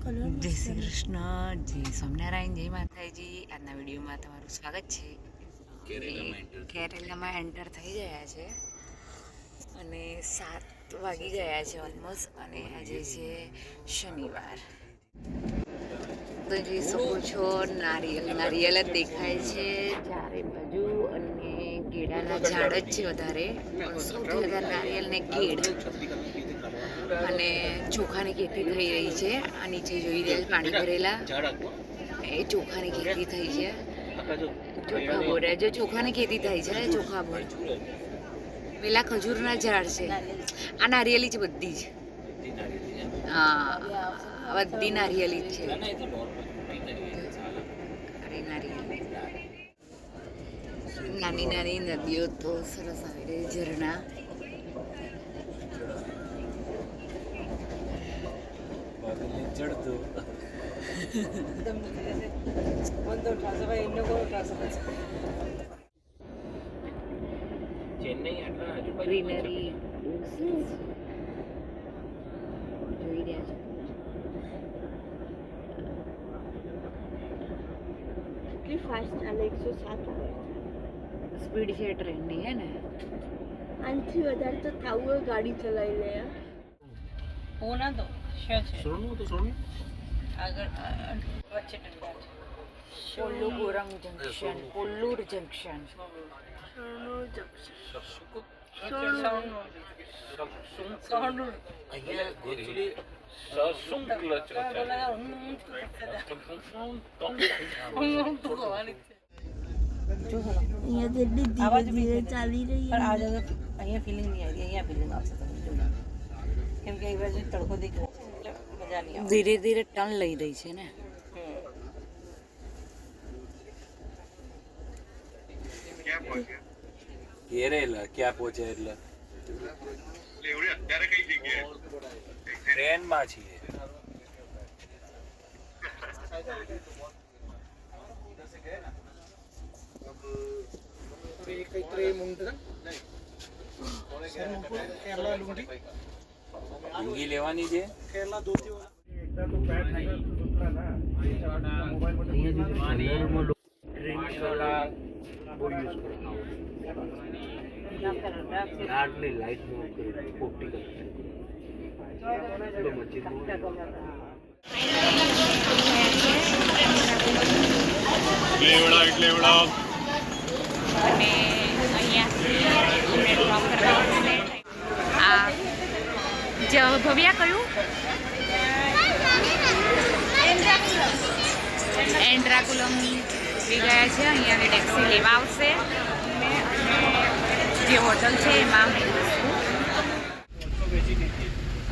જય શ્રી કૃષ્ણ, જય સ્વામિનારાયણ, જય માતાજી. આજના વિડીયોમાં તમારું સ્વાગત છે. કેરેલામાં એન્ટર થઈ ગયા છે અને 7 વાગી ગયા છે ઓલમોસ્ટ. અને આજે છે શનિવાર. તો જોઈ શકો છો નારિયેલ જ દેખાય છે ચારે બાજુ, અને કેળાના ઝાડ જ છે વધારે, પણ સૌથી વધારે નારિયેલ ને કેળ. અને ચોખાની ખેતી થઈ રહી છે. આ નીચે જોઈ રહ્યા પાણી ભરેલા એ ચોખાની ખેતી થઈ છે. ચોખા બોરે જો ચોખાની ખેતી થઈ છે. ચોખા બોર પેલા ખજૂરના ઝાડ છે. આ નારિયેલી છે બધી જ. હા, બધી નારિયેલી જ છે. અરે નારિયેલી નાની નાની નદીઓ તો સરસ આવી રહી, ઝરણા. ગ્રીનરી જોઈ રહ્યા છો. કેટલી ફાસ્ટ ચાલે, 107 સ્પીડ છે ટ્રેનની, હે ને? આનાથી વધારે તો થાવું હોય ગાડી ચલાવી લે. હોના તો છે સોનું તો સોનું આગળ વચ્ચે ટંડા છે. કોલ્લુપુરમ જંકશન, કોલ્લુર જંકશન. અહીંયા એકચ્યુઅલી અહીંયા કેટલી ધીરે ધીરે ચાલી રહી પણ આ જગ્યા અહીંયા ફિલિંગ નહીં આવી, અહીંયા ફિલિંગ આવશે તમને જોઈને. કેમ કે એ બાજુ તડકો દેખાય એટલે મજા નહીં આવે. ધીરે ધીરે ટર્ન લઈ રહી છે ને. કેરેલા ક્યાં પહોંચે એટલે ટ્રેનમાં છીએ. લુંગી લેવાની છે. અને અહીંયાથી ભવ્યા કયું એન્ડ્રાકુલમ ઉતરી ગયા છે. અહીંયા ટેક્સી લેવા આવશે અને જે હોટલ છે એમાં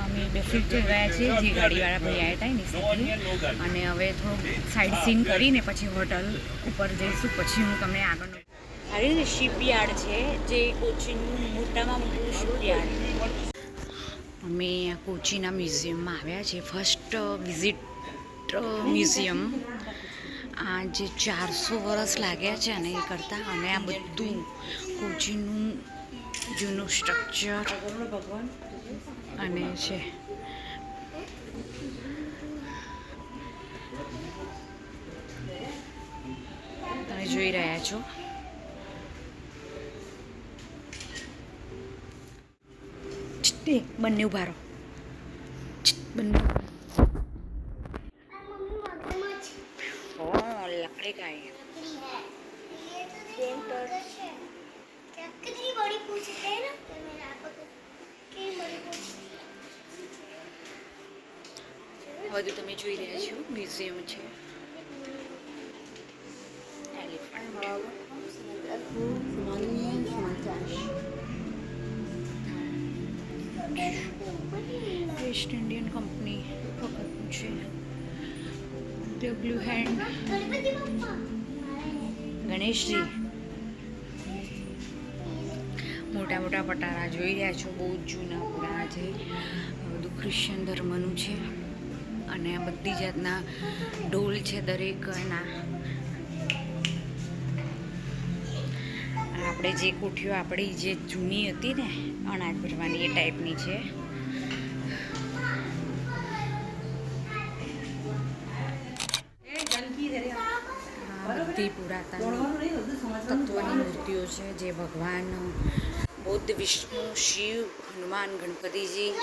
અમે બેસી જઈ રહ્યા છીએ. જે ગાડીવાળા ભાઈ આવ્યા હતા એની સાથે. અને હવે થોડુંક સાઇડ સીન કરીને પછી હોટલ ઉપર જઈશું. પછી હું તમને આગળનું સારી શિપયાર્ડ છે, જે કોચીનું મોટામાં મોટું શિપયાર્ડ. અમે કોચીના મ્યુઝિયમમાં આવ્યા છે. First visit museum. આ જે 400 વર્ષ લાગ્યા છે અને એ કરતાં. અને આ બધું કોચીનું જૂનું સ્ટ્રક્ચર અને છે. તમે જોઈ રહ્યા છો. બંને ઉભા રહો, બંને लकड़ी का है. બધું તમે જોઈ રહ્યા છો મ્યુઝિયમ છે. વેસ્ટ ઇન્ડિયન કંપની વખતનું છે. W hand Ganeshji. મોટા મોટા પટારા જોઈ રહ્યા છો, બહુ જૂના પુરાણા છે. બધું ક્રિશ્ચન ધર્મનું છે. અને આ બધી જાતના ઢોલ છે દરેક એના. આપણે જે કોઠીઓ આપણી જે જૂની હતી ને અનાજ ભરવાની, એ ટાઈપની છે. બધી પુરાતન તત્વની મૂર્તિઓ છે, જે ભગવાન બુદ્ધ, વિષ્ણુ, શિવ, હનુમાન, ગણપતિજી,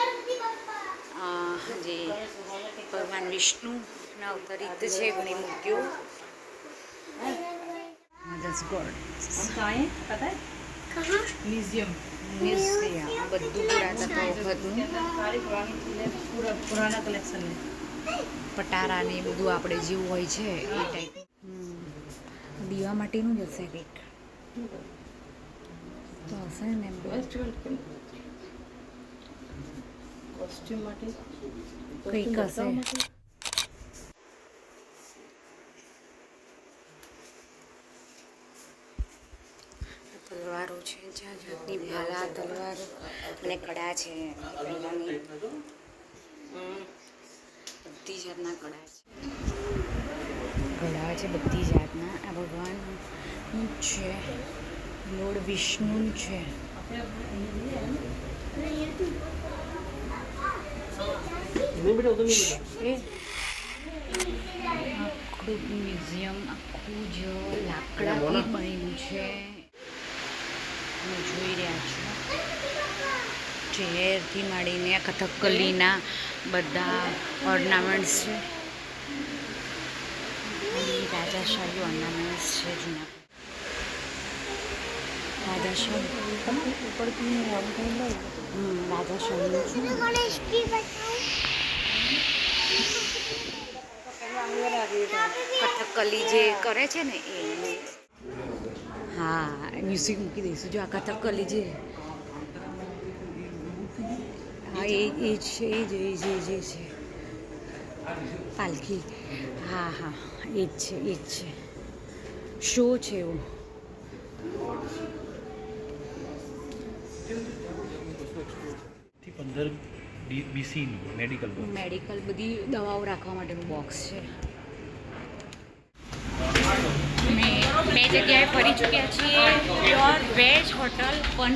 જે ભગવાન વિષ્ણુના અવતરિત છે ઘણી મૂર્તિઓ. That's good. हम कहाँ हैं पता है? म्यूजियम. મ્યુઝિયમ બધું પુરાતન વખતનું सारी पुरानी चीज़ें पूरा पुराना कलेक्शन है. પટારા ને એ બધું આપણે જેવું હોય છે એ ટાઈપ. દીવા માટેનું જ હશે કંઈક તો હશે ને એમ. કોસ્ટ્યુમ માટે કંઈક હશે. તલવારો છે, જ્યાં જાતની ભાલા, તલવારો અને કડા છે. પહેલાંની બધી જાતના કડા છે. કડા છે બધી જાતના. આ ભગવાનનું જ છે, લોર્ડ વિષ્ણુનું છે. આખું મ્યુઝિયમ આખું જ લાકડાથી બનેલું છે. તમે જોઈ રહ્યા છો ચેરથી માંડીને આ કથકલીના બધા ઓર્નામેન્ટ્સ છે. રાજાશાહી ઓર્નામેન્ટ્સ છે જૂના. રાજાશાહી કથકલી જે કરે છે ને એ. હા, મ્યુઝિક મૂકી દઈશું. જો આ કથકલી છે, હા એ છે, એ જ છે પાલખી. હા હા, એ જ છે. શો છે એવો. મેડિકલ બધી દવાઓ રાખવા માટેનું બોક્સ છે. બે જગ્યાએ ફરી ચૂક્યા છીએ. પ્યોર વેજ હોટલ પણ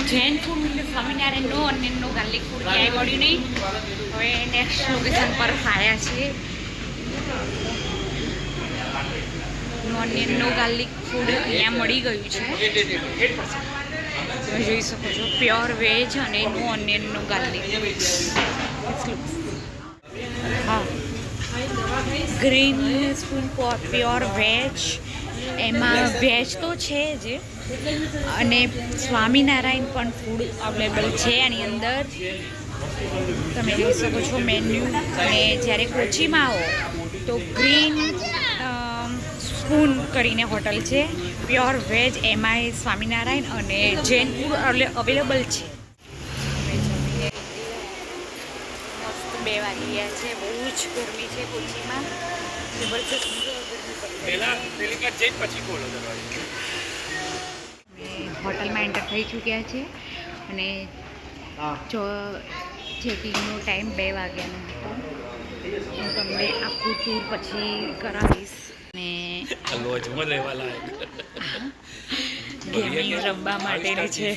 જૈન ફૂડ એટલે સ્વામિનારાયણનો અને નો ગાર્લિક ફૂડ ક્યાંય મળ્યું નહીં. હવે નેક્સ્ટ લોકેશન પર આવ્યા છીએ. નો ગાર્લિક ફૂડ અહીંયા મળી ગયું છે. તમે જોઈ શકો છો પ્યોર વેજ અને નો ઓનિયનનો ગાર્લિક. હા, ગ્રીન સ્પૂન પ્યોર વેજ. એમાં વેજ તો છે જ અને સ્વામિનારાયણ પણ ફૂડ અવેલેબલ છે આની અંદર. તમે જોઈ શકો છો મેન્યુ. અને જ્યારે કોચીમાં આવો તો ગ્રીન સ્પૂન કરીને હોટલ છે, પ્યોર વેજ. એમાં સ્વામિનારાયણ અને જૈન ફૂડ અવેલેબલ છે. મસ્ત 2 વાગી ગયા છે. બહુ જ ગરમી છે કોચીમાં. જબરજસ્ત હોટલમાં એન્ટર થઈ ચૂક્યા છે અને ચેકિંગનો ટાઈમ 2 વાગ્યાનો હતો. હું તમને આખું ટૂર પછી કરાવીશ. અને ગેમિંગ રમવા માટેની છે.